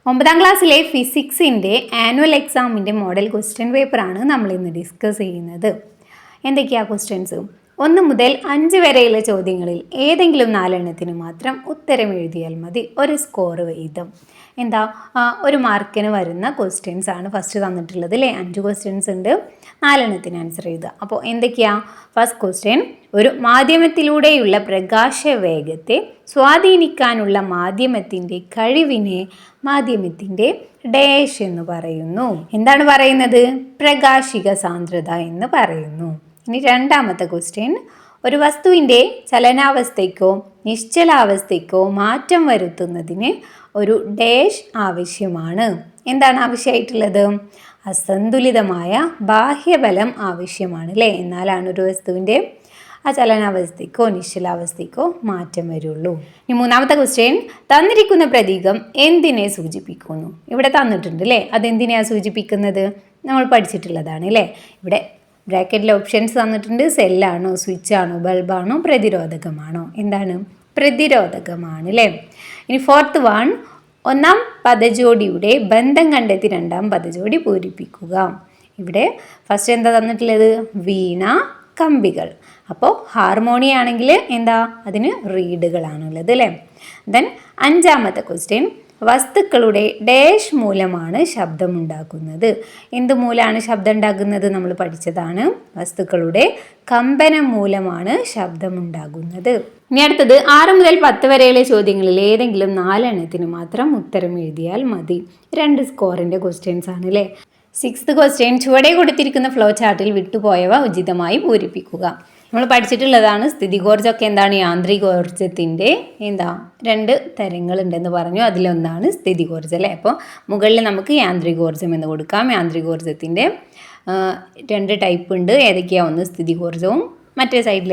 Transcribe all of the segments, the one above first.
9ാം ക്ലാസ്സിലെ ഫിസിക്സിൻ്റെ ആനുവൽ എക്സാമിൻ്റെ model question പേപ്പറാണ് നമ്മളിന്ന് ഡിസ്കസ് ചെയ്യുന്നത്. എന്തൊക്കെയാ ക്വസ്റ്റ്യൻസ്? 1 മുതൽ 5 വരെയുള്ള ചോദ്യങ്ങളിൽ ഏതെങ്കിലും 4 മാത്രം ഉത്തരം എഴുതിയാൽ മതി. ഒരു സ്കോർ വീതം. ഒരു മാർക്കിന് വരുന്ന ക്വസ്റ്റ്യൻസ് ആണ് ഫസ്റ്റ് തന്നിട്ടുള്ളത് അല്ലേ. 5 ക്വസ്റ്റ്യൻസ് ഉണ്ട്, 4 ആൻസർ എഴുതുക. അപ്പോൾ എന്തൊക്കെയാ? ഫസ്റ്റ് ക്വസ്റ്റ്യൻ, ഒരു മാധ്യമത്തിലൂടെയുള്ള പ്രകാശ വേഗത്തെ സ്വാധീനിക്കാനുള്ള മാധ്യമത്തിൻ്റെ കഴിവിനെ മാധ്യമത്തിൻ്റെ ഡാഷ് എന്ന് പറയുന്നു. എന്താണ് പറയുന്നത്? പ്രകാശിക സാന്ദ്രത എന്ന് പറയുന്നു. ഇനി രണ്ടാമത്തെ ക്വസ്റ്റ്യൻ, ഒരു വസ്തുവിൻ്റെ ചലനാവസ്ഥയ്ക്കോ നിശ്ചലാവസ്ഥയ്ക്കോ മാറ്റം വരുത്തുന്നതിന് ഒരു ഡാഷ് ആവശ്യമാണ്. എന്താണ് ആവശ്യമായിട്ടുള്ളത്? അസന്തുലിതമായ ബാഹ്യബലം ആവശ്യമാണ് അല്ലേ. എന്നാലാണ് ഒരു വസ്തുവിൻ്റെ ആ ചലനാവസ്ഥയ്ക്കോ നിശ്ചലാവസ്ഥയ്ക്കോ മാറ്റം വരുള്ളൂ. ഇനി മൂന്നാമത്തെ ക്വസ്റ്റ്യൻ, തന്നിരിക്കുന്ന പ്രതീകം എന്തിനെ സൂചിപ്പിക്കുന്നു? ഇവിടെ തന്നിട്ടുണ്ട് അല്ലേ. അതെന്തിനെയാണ് സൂചിപ്പിക്കുന്നത്? നമ്മൾ പഠിച്ചിട്ടുള്ളതാണ് അല്ലേ. ഇവിടെ ബ്രാക്കറ്റിലെ ഓപ്ഷൻസ് തന്നിട്ടുണ്ട്. സെല്ലാണോ, സ്വിച്ചാണോ, ബൾബാണോ, പ്രതിരോധകമാണോ? എന്താണ്? പ്രതിരോധകമാണ് അല്ലേ. ഇനി ഫോർത്ത് വൺ, ഒന്നാം പദജോഡിയുടെ ബന്ധം കണ്ടെത്തി രണ്ടാം പദജോഡി പൂരിപ്പിക്കുക. ഇവിടെ ഫസ്റ്റ് എന്താ തന്നിട്ടുള്ളത്? വീണ, കമ്പികൾ. അപ്പോൾ ഹാർമോണി ആണെങ്കിൽ അതിന് റീഡുകളാണുള്ളത് അല്ലേ. ദെൻ അഞ്ചാമത്തെ ക്വസ്റ്റ്യൻ, വസ്തുക്കളുടെ ഡാഷ് മൂലമാണ് ശബ്ദമുണ്ടാക്കുന്നത്. എന്ത് മൂലമാണ് ശബ്ദം ഉണ്ടാകുന്നത്? നമ്മൾ പഠിച്ചതാണ്. വസ്തുക്കളുടെ കമ്പനം മൂലമാണ് ശബ്ദമുണ്ടാകുന്നത്. ഇനി അടുത്തത് 6 മുതൽ 10 വരെയുള്ള ചോദ്യങ്ങളിൽ ഏതെങ്കിലും 4 മാത്രം ഉത്തരം എഴുതിയാൽ മതി. 2 സ്കോറിൻ്റെ ക്വസ്റ്റ്യൻസ് ആണ് അല്ലേ. 6th ക്വസ്റ്റ്യൻ, ചുവടെ കൊടുത്തിരിക്കുന്ന ഫ്ലോ ചാർട്ടിൽ വിട്ടുപോയവ ഉചിതമായി പൂരിപ്പിക്കുക. നമ്മൾ പഠിച്ചിട്ടുള്ളതാണ്. സ്ഥിതികോർജ്ജമൊക്കെ എന്താണ്? യാന്ത്രികോർജ്ജത്തിൻ്റെ 2 തരങ്ങളുണ്ടെന്ന് പറഞ്ഞു. അതിലൊന്നാണ് സ്ഥിതികോർജ്ജം അല്ലേ. അപ്പോൾ മുകളിൽ നമുക്ക് യാന്ത്രികോർജ്ജം എന്ന് കൊടുക്കാം. യാന്ത്രികോർജ്ജത്തിൻ്റെ 2 ടൈപ്പ് ഉണ്ട്. ഏതൊക്കെയാണ്? ഒന്ന് സ്ഥിതികോർജ്ജവും മറ്റേ സൈഡിൽ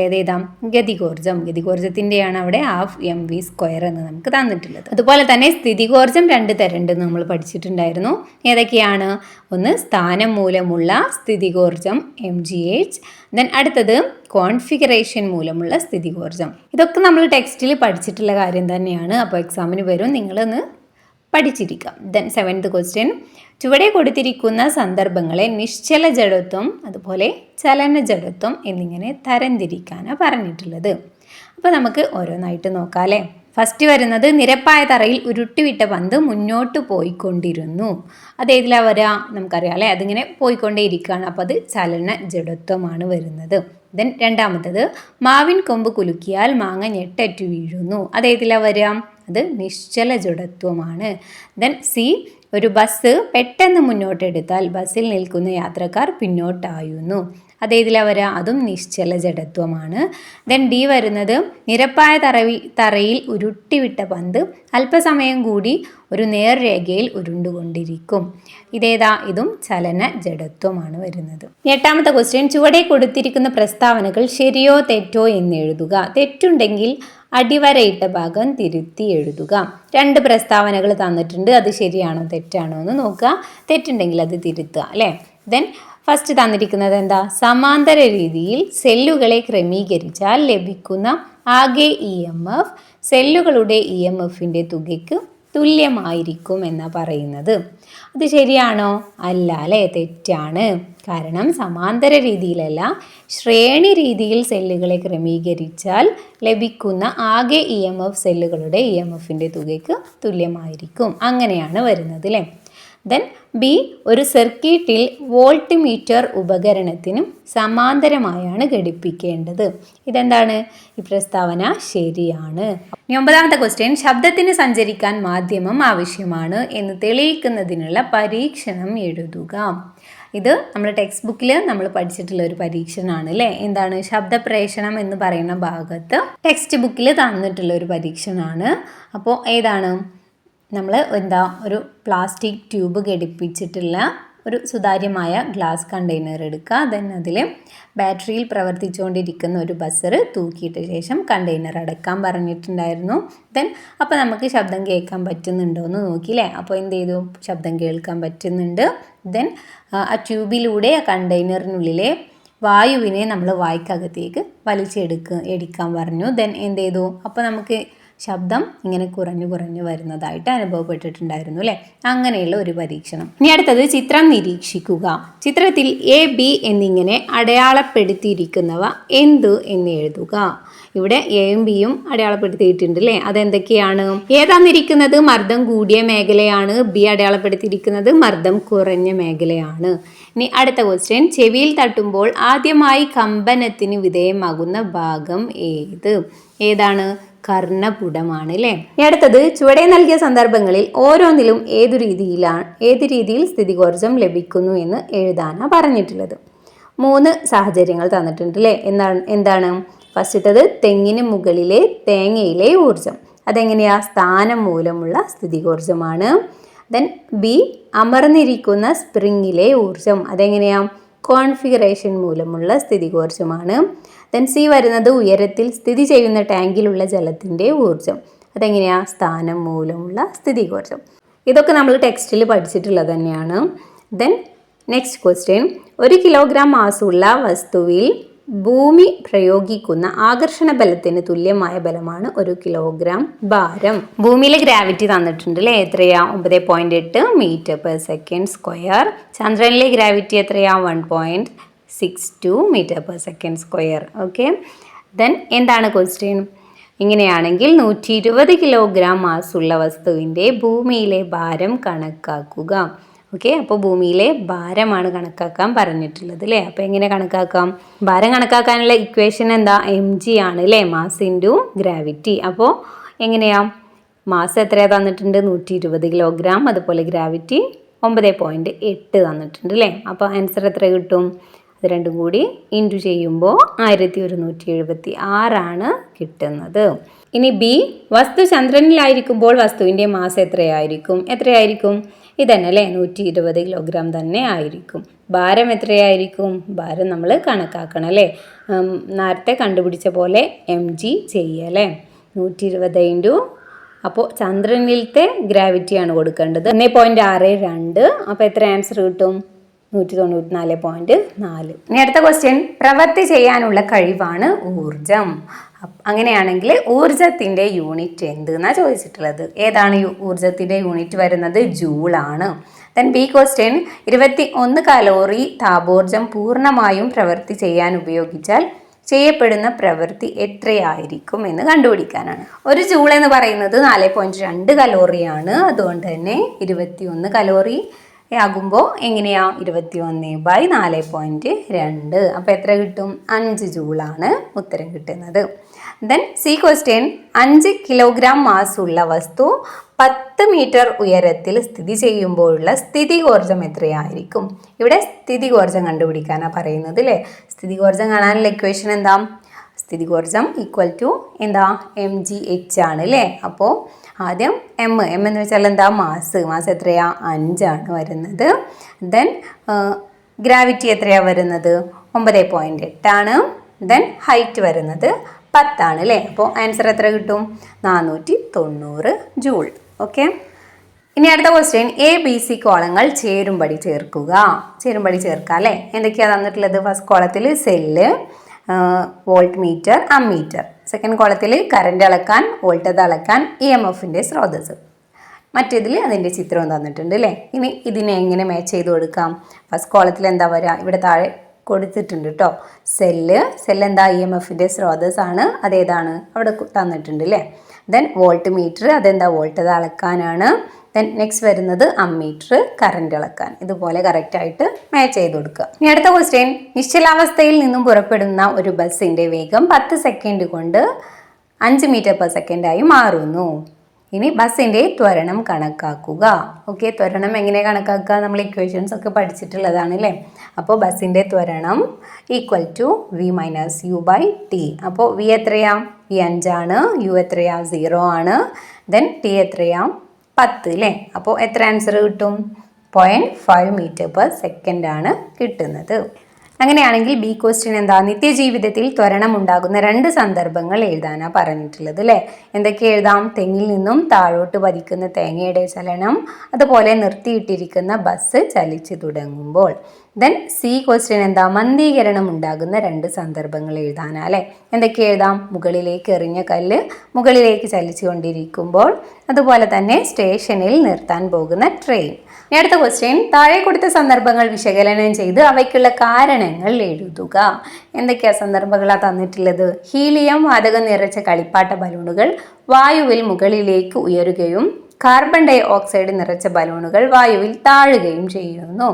ഗതികോർജ്ജം. ഗതികോർജ്ജത്തിൻ്റെയാണ് അവിടെ 12 mv² എന്ന് നമുക്ക് തന്നിട്ടുള്ളത്. അതുപോലെ തന്നെ സ്ഥിതികോർജ്ജം 2 തരം ഉണ്ടെന്ന് നമ്മൾ പഠിച്ചിട്ടുണ്ടായിരുന്നു. ഏതൊക്കെയാണ്? ഒന്ന് സ്ഥാനം മൂലമുള്ള സ്ഥിതികോർജ്ജം mgh, ദെൻ അടുത്തത് കോൺഫിഗറേഷൻ മൂലമുള്ള സ്ഥിതികോർജ്ജം. ഇതൊക്കെ നമ്മൾ ടെക്സ്റ്റിൽ പഠിച്ചിട്ടുള്ള കാര്യം തന്നെയാണ്. അപ്പോൾ എക്സാമിന് വരും, നിങ്ങളൊന്ന് പഠിച്ചിരിക്കാം. ദെൻ 7th ക്വസ്റ്റ്യൻ, ചുവടെ കൊടുത്തിരിക്കുന്ന സന്ദർഭങ്ങളെ നിശ്ചല ജഡത്വം അതുപോലെ ചലന ജഡത്വം എന്നിങ്ങനെ തരംതിരിക്കാനാണ് പറഞ്ഞിട്ടുള്ളത്. അപ്പോൾ നമുക്ക് ഓരോന്നായിട്ട് നോക്കാം അല്ലേ. ഫസ്റ്റ് വരുന്നത്, നിരപ്പായ തറയിൽ ഉരുട്ടിവിട്ട പന്ത് മുന്നോട്ട് പോയിക്കൊണ്ടിരുന്നു. അതേതിലാ വരിക? നമുക്കറിയാം അല്ലേ. അതിങ്ങനെ പോയിക്കൊണ്ടേയിരിക്കുകയാണ്. അപ്പോൾ അത് ചലന ജഡത്വമാണ് വരുന്നത്. ദെൻ രണ്ടാമത്തത്, മാവിൻ കൊമ്പ് കുലുക്കിയാൽ മാങ്ങ ഞെട്ടറ്റു വീഴുന്നു. അതേതിലാ വരിക? അത് നിശ്ചല ജഡത്വമാണ്. ദെൻ സി, ഒരു ബസ് പെട്ടെന്ന് മുന്നോട്ടെടുത്താൽ ബസ്സിൽ നിൽക്കുന്ന യാത്രക്കാർ പിന്നോട്ടായുന്നു. അതേതിലാ വരിക? അതും നിശ്ചല ജഡത്വമാണ്. ദെൻ ഡി വരുന്നത്, നിരപ്പായ തറയിൽ ഉരുട്ടിവിട്ട പന്ത് അല്പസമയം കൂടി ഒരു നേർരേഖയിൽ ഉരുണ്ടുകൊണ്ടിരിക്കും. ഇതും ചലന ജഡത്വമാണ് വരുന്നത്. 8ാമത്തെ ക്വസ്റ്റ്യൻ, ചുവടെ കൊടുത്തിരിക്കുന്ന പ്രസ്താവനകൾ ശരിയോ തെറ്റോ എന്ന് എഴുതുക. തെറ്റുണ്ടെങ്കിൽ അടിവരയിട്ട ഭാഗം തിരുത്തി എഴുതുക. 2 പ്രസ്താവനകൾ തന്നിട്ടുണ്ട്. അത് ശരിയാണോ തെറ്റാണോ എന്ന് നോക്കുക. തെറ്റുണ്ടെങ്കിൽ അത് തിരുത്തുക അല്ലേ. ദെൻ ഫസ്റ്റ് തന്നിരിക്കുന്നത് സമാന്തര രീതിയിൽ സെല്ലുകളെ ക്രമീകരിച്ചാൽ ലഭിക്കുന്ന ആകെ EMF സെല്ലുകളുടെ EMFൻ്റെ തുകയ്ക്ക് തുല്യമായിരിക്കും എന്നാണ് പറയുന്നത്. അത് ശരിയാണോ? അല്ല അല്ലേ, തെറ്റാണ്. കാരണം സമാന്തര രീതിയിലല്ല, ശ്രേണി രീതിയിൽ സെല്ലുകളെ ക്രമീകരിച്ചാൽ ലഭിക്കുന്ന ആകെ EMF സെല്ലുകളുടെ EMFൻ്റെ തുകയ്ക്ക് തുല്യമായിരിക്കും. അങ്ങനെയാണ് വരുന്നത് അല്ലേ. ദെൻ ബി, ഒരു സർക്യൂട്ടിൽ വോൾട്ട് മീറ്റർ ഉപകരണത്തിനും സമാന്തരമായാണ് ഘടിപ്പിക്കേണ്ടത്. ഇതെന്താണ്? ഈ പ്രസ്താവന ശരിയാണ്. 9ാമത്തെ ക്വസ്റ്റ്യൻ, ശബ്ദത്തിന് സഞ്ചരിക്കാൻ മാധ്യമം ആവശ്യമാണ് എന്ന് തെളിയിക്കുന്നതിനുള്ള പരീക്ഷണം എഴുതുക. ഇത് നമ്മുടെ ടെക്സ്റ്റ് ബുക്കിൽ നമ്മൾ പഠിച്ചിട്ടുള്ള ഒരു പരീക്ഷണമാണ് അല്ലേ. ശബ്ദപ്രേഷണം എന്ന് പറയുന്ന ഭാഗത്ത് ടെക്സ്റ്റ് ബുക്കിൽ തന്നിട്ടുള്ള ഒരു പരീക്ഷണമാണ്. അപ്പോൾ ഏതാണ്? നമ്മൾ ഒരു പ്ലാസ്റ്റിക് ട്യൂബ് ഘടിപ്പിച്ചിട്ടുള്ള ഒരു സുതാര്യമായ ഗ്ലാസ് കണ്ടെയ്നർ എടുക്കുക. ദെൻ അതിൽ ബാറ്ററിയിൽ പ്രവർത്തിച്ചുകൊണ്ടിരിക്കുന്ന ഒരു ബസർ തൂക്കിയിട്ട ശേഷം കണ്ടെയ്നർ അടയ്ക്കാൻ പറഞ്ഞിട്ടുണ്ടായിരുന്നു. ദെൻ അപ്പോൾ നമുക്ക് ശബ്ദം കേൾക്കാൻ പറ്റുന്നുണ്ടോ എന്ന് നോക്കിയില്ലേ. അപ്പോൾ ശബ്ദം കേൾക്കാൻ പറ്റുന്നുണ്ട്. ദെൻ ആ ട്യൂബിലൂടെ ആ കണ്ടെയ്നറിനുള്ളിലെ വായുവിനെ നമ്മൾ വായ്ക്കകത്തേക്ക് വലിച്ചെടുക്കാൻ പറഞ്ഞു. ദെൻ അപ്പോൾ നമുക്ക് ശബ്ദം ഇങ്ങനെ കുറഞ്ഞു കുറഞ്ഞു വരുന്നതായിട്ട് അനുഭവപ്പെട്ടിട്ടുണ്ടായിരുന്നു അല്ലേ. അങ്ങനെയുള്ള ഒരു പരീക്ഷണം. ഇനി അടുത്തത് ചിത്രം നിരീക്ഷിക്കുക. ചിത്രത്തിൽ എ ബി എന്നിങ്ങനെ അടയാളപ്പെടുത്തിയിരിക്കുന്നവ എന്ത് എന്ന് എഴുതുക. ഇവിടെ എയും ബിയും അടയാളപ്പെടുത്തിയിട്ടുണ്ട് അല്ലേ. അതെന്തൊക്കെയാണ്? എ തന്നിരിക്കുന്നത് മർദ്ദം കൂടിയ മേഖലയാണ്, ബി അടയാളപ്പെടുത്തിയിരിക്കുന്നത് മർദ്ദം കുറഞ്ഞ മേഖലയാണ്. ഇനി അടുത്ത ക്വസ്റ്റ്യൻ, ചെവിയിൽ തട്ടുമ്പോൾ ആദ്യമായി കമ്പനത്തിന് വിധേയമാകുന്ന ഭാഗം ഏത്? ഏതാണ്? കർണപുടമാണ് അല്ലേ. അടുത്തത്, ചുവടെ നൽകിയ സന്ദർഭങ്ങളിൽ ഓരോന്നിലും ഏത് രീതിയിൽ സ്ഥിതികോർജം ലഭിക്കുന്നു എന്ന് എഴുതാനാണ് പറഞ്ഞിട്ടുള്ളത്. 3 സാഹചര്യങ്ങൾ തന്നിട്ടുണ്ട് അല്ലേ. എന്താണ് ഫസ്റ്റത്തത്? തെങ്ങിന് മുകളിലെ തേങ്ങയിലെ ഊർജം. അതെങ്ങനെയാ? സ്ഥാനം മൂലമുള്ള സ്ഥിതികോർജമാണ്. ദെൻ ബി, അമർന്നിരിക്കുന്ന സ്പ്രിങ്ങിലെ ഊർജം. അതെങ്ങനെയാ? കോൺഫിഗറേഷൻ മൂലമുള്ള സ്ഥിതികോർജമാണ്. ദെൻ സി വരുന്നത് ഉയരത്തിൽ സ്ഥിതി ചെയ്യുന്ന ടാങ്കിലുള്ള ജലത്തിൻ്റെ ഊർജം. അതെങ്ങനെയാ? സ്ഥാനം മൂലമുള്ള സ്ഥിതികോർജം. ഇതൊക്കെ നമ്മൾ ടെക്സ്റ്റിൽ പഠിച്ചിട്ടുള്ളത് തന്നെയാണ്. ദെൻ നെക്സ്റ്റ് ക്വസ്റ്റ്യൻ, 1 കിലോഗ്രാം മാസുള്ള വസ്തുവിൽ ഭൂമി പ്രയോഗിക്കുന്ന ആകർഷണ ബലത്തിന് തുല്യമായ ബലമാണ് 1 കിലോഗ്രാം ഭാരം. ഭൂമിയിലെ ഗ്രാവിറ്റി തന്നിട്ടുണ്ട് അല്ലേ. എത്രയാ? 9.8 മീറ്റർ പെർ സെക്കൻഡ് സ്ക്വയർ. ചന്ദ്രനിലെ ഗ്രാവിറ്റി എത്രയാ? 1.62 metre per second square. Okay. Then എന്താണ് ക്വസ്റ്റ്യൻ? ഇങ്ങനെയാണെങ്കിൽ 120 കിലോഗ്രാം മാസുള്ള വസ്തുവിൻ്റെ ഭൂമിയിലെ ഭാരം കണക്കാക്കുക. ഓക്കെ. അപ്പോൾ ഭൂമിയിലെ ഭാരമാണ് കണക്കാക്കാൻ പറഞ്ഞിട്ടുള്ളത് അല്ലേ. അപ്പോൾ എങ്ങനെ കണക്കാക്കാം? ഭാരം കണക്കാക്കാനുള്ള ഇക്വേഷൻ എന്താ? mg ആണ് അല്ലേ. Mass into gravity. അപ്പോൾ എങ്ങനെയാ? മാസ് എത്രയാണ് തന്നിട്ടുണ്ട്? 120 കിലോഗ്രാം. അതുപോലെ ഗ്രാവിറ്റി 9.8 തന്നിട്ടുണ്ട് അല്ലേ. അപ്പോൾ ആൻസർ എത്ര കിട്ടും? അത് രണ്ടും കൂടി ഇൻറ്റു ചെയ്യുമ്പോൾ 1176 കിട്ടുന്നത്. ഇനി ബി, വസ്തു ചന്ദ്രനിലായിരിക്കുമ്പോൾ വസ്തുവിൻ്റെ മാസ് എത്രയായിരിക്കും? ഇതന്നെ അല്ലേ, 120 കിലോഗ്രാം തന്നെ ആയിരിക്കും. ഭാരം എത്രയായിരിക്കും? ഭാരം നമ്മൾ കണക്കാക്കണം അല്ലേ. നേരത്തെ കണ്ടുപിടിച്ച പോലെ mg ചെയ്യല്ലേ. 120 ഇൻറ്റു, അപ്പോൾ ചന്ദ്രനിലത്തെ ഗ്രാവിറ്റിയാണ് കൊടുക്കേണ്ടത് 1.62. അപ്പോൾ എത്ര ആൻസർ കിട്ടും? 194.4. ഇനി അടുത്ത ക്വസ്റ്റ്യൻ, പ്രവൃത്തി ചെയ്യാനുള്ള കഴിവാണ് ഊർജം. അങ്ങനെയാണെങ്കിൽ ഊർജത്തിൻ്റെ യൂണിറ്റ് എന്ത് എന്നാണ് ചോദിച്ചിട്ടുള്ളത്. ഏതാണ് ഊർജത്തിൻ്റെ യൂണിറ്റ് വരുന്നത്? ജൂളാണ്. ദെൻ ബി ക്വസ്റ്റ്യൻ, 21 കലോറി താപോർജം പൂർണ്ണമായും പ്രവൃത്തി ചെയ്യാൻ ഉപയോഗിച്ചാൽ ചെയ്യപ്പെടുന്ന പ്രവൃത്തി എത്രയായിരിക്കും എന്ന് കണ്ടുപിടിക്കാനാണ്. ഒരു ജൂൾ എന്ന് പറയുന്നത് 4.2 കലോറിയാണ്. അതുകൊണ്ട് തന്നെ 21 കലോറി ആകുമ്പോൾ എങ്ങനെയാ? 21/4.2. അപ്പോൾ എത്ര കിട്ടും? 5 ജൂളാണ് ഉത്തരം കിട്ടുന്നത്. ദെൻ സി ക്വസ്റ്റ്യൻ, 5 കിലോഗ്രാം മാസുള്ള വസ്തു 10 മീറ്റർ ഉയരത്തിൽ സ്ഥിതി ചെയ്യുമ്പോഴുള്ള സ്ഥിതികോർജം എത്രയായിരിക്കും? ഇവിടെ സ്ഥിതികോർജം കണ്ടുപിടിക്കാനാണ് പറയുന്നത് അല്ലേ. സ്ഥിതികോർജം കാണാനുള്ള ഇക്വേഷൻ എന്താ? സ്ഥിതികോർജം ഈക്വൽ ടു എന്താ? mgh ആണ് അല്ലേ. അപ്പോൾ ആദ്യം എം എന്ന് വെച്ചാൽ എന്താ? മാസ് എത്രയാ? 5 വരുന്നത്. ദെൻ ഗ്രാവിറ്റി എത്രയാ വരുന്നത്? 9.8 ആണ്. ദെൻ ഹൈറ്റ് വരുന്നത് 10 അല്ലേ. അപ്പോൾ ആൻസർ എത്ര കിട്ടും? 490 ജൂൾ. ഓക്കെ. ഇനി അടുത്ത ക്വസ്റ്റ്യൻ, ABC കോളങ്ങൾ ചേരുംപടി ചേർക്കുക അല്ലേ. എന്തൊക്കെയാണ് തന്നിട്ടുള്ളത്? ഫസ്റ്റ് കോളത്തിൽ cell, voltmeter, ammeter. Second കോളത്തിൽ കറണ്ട് അളക്കാൻ, വോൾട്ടേജ് അളക്കാൻ, EMFൻ്റെ സ്രോതസ്. മറ്റേതിൽ അതിൻ്റെ ചിത്രവും തന്നിട്ടുണ്ട് അല്ലേ. ഇനി ഇതിനെ എങ്ങനെ മാച്ച് ചെയ്ത് കൊടുക്കാം? ഫസ്റ്റ് കോളത്തിൽ എന്താ വരിക? ഇവിടെ താഴെ കൊടുത്തിട്ടുണ്ട് കേട്ടോ. സെല്ല് എന്താ? EMFൻ്റെ സ്രോതസ്സാണ്. അതേതാണ്? അവിടെ തന്നിട്ടുണ്ട് അല്ലേ. ദെൻ വോൾട്ട് മീറ്റർ, അതെന്താ? വോൾട്ടേജ് അളക്കാനാണ്. ദെൻ നെക്സ്റ്റ് വരുന്നത് അമ്മീറ്റർ, കറണ്ട് അളക്കാൻ. ഇതുപോലെ കറക്റ്റായിട്ട് മാച്ച് ചെയ്ത് കൊടുക്കുക. ഇനി അടുത്ത ക്വസ്റ്റ്യൻ, നിശ്ചലാവസ്ഥയിൽ നിന്നും പുറപ്പെടുന്ന ഒരു ബസ്സിൻ്റെ വേഗം 10 സെക്കൻഡ് കൊണ്ട് 5 മീറ്റർ പെർ സെക്കൻഡായി മാറുന്നു. ഇനി ബസ്സിൻ്റെ ത്വരണം കണക്കാക്കുക. ഓക്കെ, ത്വരണം എങ്ങനെ കണക്കാക്കുക? നമ്മൾ ഇക്വേഷൻസ് ഒക്കെ പഠിച്ചിട്ടുള്ളതാണ് അല്ലേ. അപ്പോൾ ബസ്സിൻ്റെ ത്വരണം ഈക്വൽ ടു v - u/t. അപ്പോൾ v എത്രയാ? v 5 ആണ്. u എത്രയാ? 0 ആണ്. ദെൻ t എത്രയാ? 10 അല്ലേ. അപ്പോൾ എത്ര ആൻസർ കിട്ടും? 0.5 മീറ്റർ പെർ സെക്കൻഡ് ആണ് കിട്ടുന്നത്. അങ്ങനെയാണെങ്കിൽ ബി ക്വസ്റ്റ്യൻ എന്താ? നിത്യജീവിതത്തിൽ ത്വരണം ഉണ്ടാകുന്ന 2 സന്ദർഭങ്ങൾ എഴുതാനാണ് പറഞ്ഞിട്ടുള്ളത് അല്ലേ. എന്തൊക്കെ എഴുതാം? തെങ്ങിൽ നിന്നും താഴോട്ട് പതിക്കുന്ന തേങ്ങയുടെ ചലനം, അതുപോലെ നിർത്തിയിട്ടിരിക്കുന്ന ബസ് ചലിച്ചു തുടങ്ങുമ്പോൾ. ദെൻ സി ക്വസ്റ്റ്യൻ എന്താ, മന്ദീകരണം ഉണ്ടാകുന്ന 2 സന്ദർഭങ്ങൾ എഴുതാനാ അല്ലേ. എന്തൊക്കെ എഴുതാം, മുകളിലേക്ക് എറിഞ്ഞ കല്ല് മുകളിലേക്ക് ചലിച്ചുകൊണ്ടിരിക്കുമ്പോൾ, അതുപോലെ തന്നെ സ്റ്റേഷനിൽ നിർത്താൻ പോകുന്ന ട്രെയിൻ. അടുത്ത ക്വസ്റ്റ്യൻ, താഴെ കൊടുത്ത സന്ദർഭങ്ങൾ വിശകലനം ചെയ്ത് അവയ്ക്കുള്ള കാരണങ്ങൾ എഴുതുക. എന്തൊക്കെയാ സന്ദർഭങ്ങളാണ് തന്നിട്ടുള്ളത്? ഹീലിയം വാതകം നിറച്ച കളിപ്പാട്ട ബലൂണുകൾ വായുവിൽ മുകളിലേക്ക് ഉയരുകയും കാർബൺ ഡൈ ഓക്സൈഡ് നിറച്ച ബലൂണുകൾ വായുവിൽ താഴുകയും ചെയ്യുന്നു.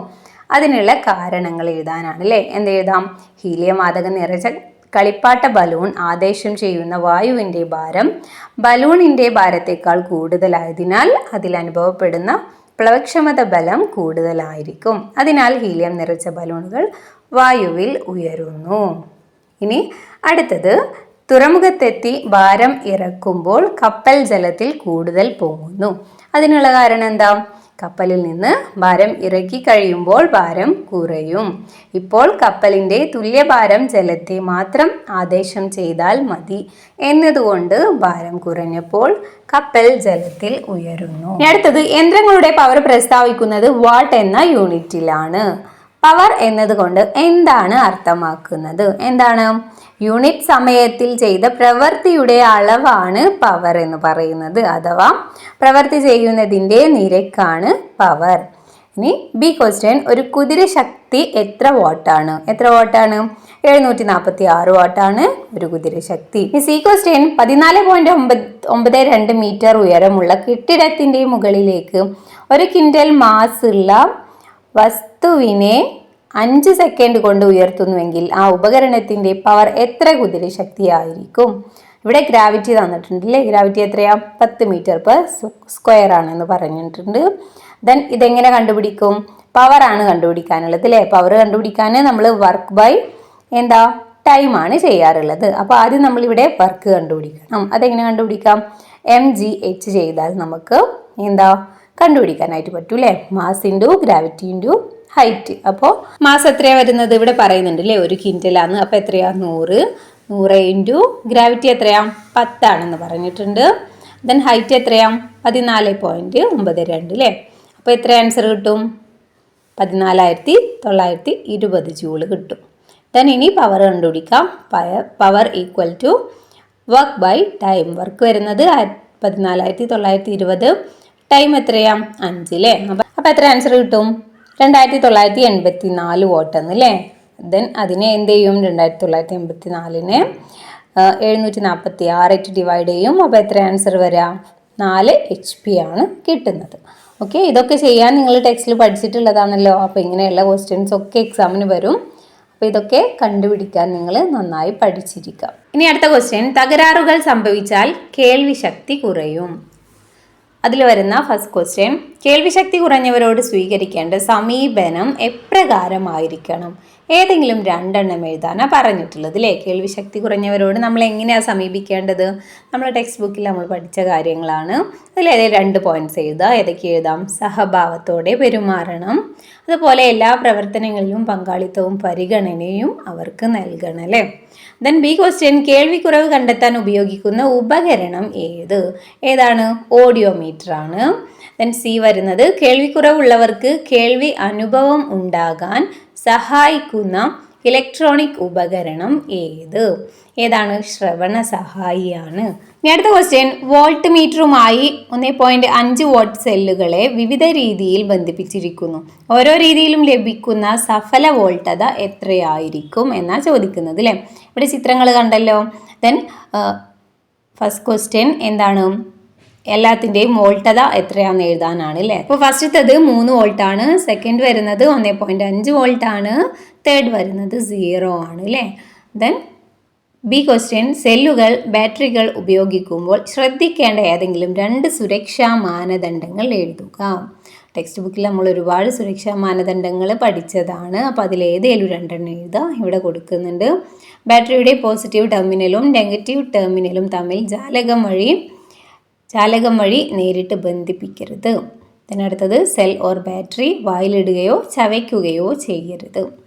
അതിനുള്ള കാരണങ്ങൾ എഴുതാനാണ് അല്ലേ. എന്തെഴുതാം, ഹീലിയം വാതകം നിറച്ച കളിപ്പാട്ട ബലൂൺ ആദേശം ചെയ്യുന്ന വായുവിൻ്റെ ഭാരം ബലൂണിൻ്റെ ഭാരത്തേക്കാൾ കൂടുതലായതിനാൽ അതിൽ അനുഭവപ്പെടുന്ന പ്ലവക്ഷമത ബലം കൂടുതലായിരിക്കും. അതിനാൽ ഹീലിയം നിറച്ച ബലൂണുകൾ വായുവിൽ ഉയരുന്നു. ഇനി അടുത്തത്, തുറമുഖത്തെത്തി ഭാരം ഇറക്കുമ്പോൾ കപ്പൽ ജലത്തിൽ കൂടുതൽ പൊങ്ങുന്നു. അതിനുള്ള കാരണം എന്താ? കപ്പലിൽ നിന്ന് ഭാരം ഇറക്കി കഴിയുമ്പോൾ ഭാരം കുറയും. ഇപ്പോൾ കപ്പലിൻ്റെ തുല്യഭാരം ജലത്തെ മാത്രം ആദേശം ചെയ്താൽ മതി എന്നതുകൊണ്ട് ഭാരം കുറഞ്ഞപ്പോൾ കപ്പൽ ജലത്തിൽ ഉയരുന്നു. അടുത്തത്, യന്ത്രങ്ങളുടെ പവർ പ്രസ്താവിക്കുന്നത് വാട്ട് എന്ന യൂണിറ്റിലാണ്. പവർ എന്നതുകൊണ്ട് എന്താണ് അർത്ഥമാക്കുന്നത്? എന്താണ്? യൂണിറ്റ് സമയത്തിൽ ചെയ്ത പ്രവൃത്തിയുടെ അളവാണ് പവർ എന്ന് പറയുന്നത്, അഥവാ പ്രവൃത്തി ചെയ്യുന്നതിൻ്റെ നിരക്കാണ് പവർ. ഇനി ബി ക്വസ്റ്റ്യൻ, ഒരു കുതിര ശക്തി എത്ര വാട്ടാണ്? എത്ര വാട്ടാണ്? 746 വാട്ടാണ് ഒരു കുതിര ശക്തി. സി ക്വസ്റ്റ്യൻ, 14.92 മീറ്റർ ഉയരമുള്ള കെട്ടിടത്തിൻ്റെ മുകളിലേക്ക് 1 ക്വിൻ്റൽ മാസ് ഉള്ള വസ്തുവിനെ 5 സെക്കൻഡ് കൊണ്ട് ഉയർത്തുന്നുവെങ്കിൽ ആ ഉപകരണത്തിൻ്റെ പവർ എത്ര കുതിര ശക്തിയായിരിക്കും? ഇവിടെ ഗ്രാവിറ്റി തന്നിട്ടുണ്ടല്ലേ. ഗ്രാവിറ്റി എത്രയാ? 10 മീറ്റർ പെർ സ്ക്വയർ ആണെന്ന് പറഞ്ഞിട്ടുണ്ട്. ദെൻ ഇതെങ്ങനെ കണ്ടുപിടിക്കും? പവറാണ് കണ്ടുപിടിക്കാനുള്ളത് അല്ലേ. പവർ കണ്ടുപിടിക്കാൻ നമ്മൾ വർക്ക് ബൈ ടൈമാണ് ചെയ്യാറുള്ളത്. അപ്പോൾ ആദ്യം നമ്മളിവിടെ വർക്ക് കണ്ടുപിടിക്കണം. അതെങ്ങനെ കണ്ടുപിടിക്കാം? mgh ചെയ്താൽ നമുക്ക് കണ്ടുപിടിക്കാനായിട്ട് പറ്റൂ അല്ലേ. Mass into gravity into height. അപ്പോൾ മാസ് എത്രയാണ് വരുന്നത്? ഇവിടെ പറയുന്നുണ്ട് അല്ലേ, 1 ക്വിൻ്റലാണ്. അപ്പോൾ എത്രയാ? 100 ഇൻറ്റു ഗ്രാവിറ്റി എത്രയാ? 10 ആണെന്ന് പറഞ്ഞിട്ടുണ്ട്. ദെൻ ഹൈറ്റ് എത്രയാ? 14.92 അല്ലേ. അപ്പോൾ എത്ര ആൻസർ കിട്ടും? 14,920 ജൂള് കിട്ടും. ദെൻ ഇനി പവർ കണ്ടുപിടിക്കാം. Power equal to work by time. Work വരുന്നത് 14,920, ടൈം എത്രയാ? 5 അല്ലേ. അപ്പോൾ എത്ര ആൻസർ കിട്ടും? 2984 വാട്ട് എന്നല്ലേ. ദെൻ അതിനെ എന്ത് ചെയ്യും? 2984നെ 746 ഡിവൈഡ് ചെയ്യും. അപ്പോൾ എത്ര ആൻസർ വരാം? 4 HP ആണ് കിട്ടുന്നത്. ഓക്കെ, ഇതൊക്കെ ചെയ്യാൻ നിങ്ങൾ ടെക്സ്റ്റിൽ പഠിച്ചിട്ടുള്ളതാണല്ലോ. അപ്പോൾ ഇങ്ങനെയുള്ള ക്വസ്റ്റ്യൻസ് ഒക്കെ എക്സാമിന് വരും. അപ്പോൾ ഇതൊക്കെ കണ്ടുപിടിക്കാൻ നിങ്ങൾ നന്നായി പഠിച്ചിരിക്കുക. ഇനി അടുത്ത ക്വസ്റ്റ്യൻ, തകരാറുകൾ സംഭവിച്ചാൽ കേൾവി ശക്തി കുറയും. അതിൽ വരുന്ന ഫസ്റ്റ് ക്വസ്റ്റ്യൻ, കേൾവിശക്തി കുറഞ്ഞവരോട് സ്വീകരിക്കേണ്ട സമീപനം എപ്രകാരമായിരിക്കണം? ഏതെങ്കിലും 2 എണ്ണം എഴുതാനാണ് പറഞ്ഞിട്ടുള്ളത് അല്ലേ. കേൾവിശക്തി കുറഞ്ഞവരോട് നമ്മൾ എങ്ങനെയാണ് സമീപിക്കേണ്ടത്? നമ്മൾ ടെക്സ്റ്റ് ബുക്കിൽ നമ്മൾ പഠിച്ച കാര്യങ്ങളാണ്. അതിലേതെ 2 പോയിന്റ്സ് എഴുതുക. ഏതൊക്കെ എഴുതാം? സഹഭാവത്തോടെ പെരുമാറണം, അതുപോലെ എല്ലാ പ്രവർത്തനങ്ങളിലും പങ്കാളിത്തവും പരിഗണനയും അവർക്ക് നൽകണം അല്ലേ. ദെൻ ബി ക്വസ്റ്റ്യൻ, കേൾവിക്കുറവ് കണ്ടെത്താൻ ഉപയോഗിക്കുന്ന ഉപകരണം ഏതാണ്? ഓഡിയോമീറ്റർ ആണ്. ദെൻ സി വരുന്നത്, കേൾവിക്കുറവുള്ളവർക്ക് കേൾവി അനുഭവം ഉണ്ടാകാൻ സഹായിക്കുന്ന ഇലക്ട്രോണിക് ഉപകരണം ഏതാണ്? ശ്രവണ സഹായിയാണ്. ഇനി അടുത്ത ക്വസ്റ്റ്യൻ, വോൾട്ട് മീറ്ററുമായി 1.5 വാട്ട് സെല്ലുകളെ വിവിധ രീതിയിൽ ബന്ധിപ്പിച്ചിരിക്കുന്നു. ഓരോ രീതിയിലും ലഭിക്കുന്ന സഫല വോൾട്ടത എത്രയായിരിക്കും എന്നാണ് ചോദിക്കുന്നത് അല്ലേ. ഇവിടെ ചിത്രങ്ങൾ കണ്ടല്ലോ. ദെൻ ഫസ്റ്റ് ക്വസ്റ്റ്യൻ എന്താണ്? എല്ലാത്തിൻ്റെയും വോൾട്ടത എത്രയാണെന്ന് എഴുതാനാണ് അല്ലേ. അപ്പോൾ ഫസ്റ്റത്തത് 3 വോൾട്ടാണ്, സെക്കൻഡ് വരുന്നത് 1.5 വോൾട്ടാണ്, തേർഡ് വരുന്നത് 0 ആണ് അല്ലേ. ദെൻ ബി ക്വസ്റ്റ്യൻ, സെല്ലുകൾ ബാറ്ററികൾ ഉപയോഗിക്കുമ്പോൾ ശ്രദ്ധിക്കേണ്ട ഏതെങ്കിലും 2 സുരക്ഷാ മാനദണ്ഡങ്ങൾ എഴുതുക. ടെക്സ്റ്റ് ബുക്കിൽ നമ്മൾ ഒരുപാട് സുരക്ഷാ മാനദണ്ഡങ്ങൾ പഠിച്ചതാണ്. അപ്പോൾ അതിലേതേലും 2 എണ്ണം എഴുതുക. ഇവിടെ കൊടുക്കുന്നുണ്ട്, ബാറ്ററിയുടെ പോസിറ്റീവ് ടെർമിനലും നെഗറ്റീവ് ടെർമിനലും തമ്മിൽ ചാലകം വഴി നേരിട്ട് ബന്ധിപ്പിക്കരുത്. അടുത്തത്, സെൽ ഓർ ബാറ്ററി വായിലിടുകയോ ചവയ്ക്കുകയോ ചെയ്യരുത്.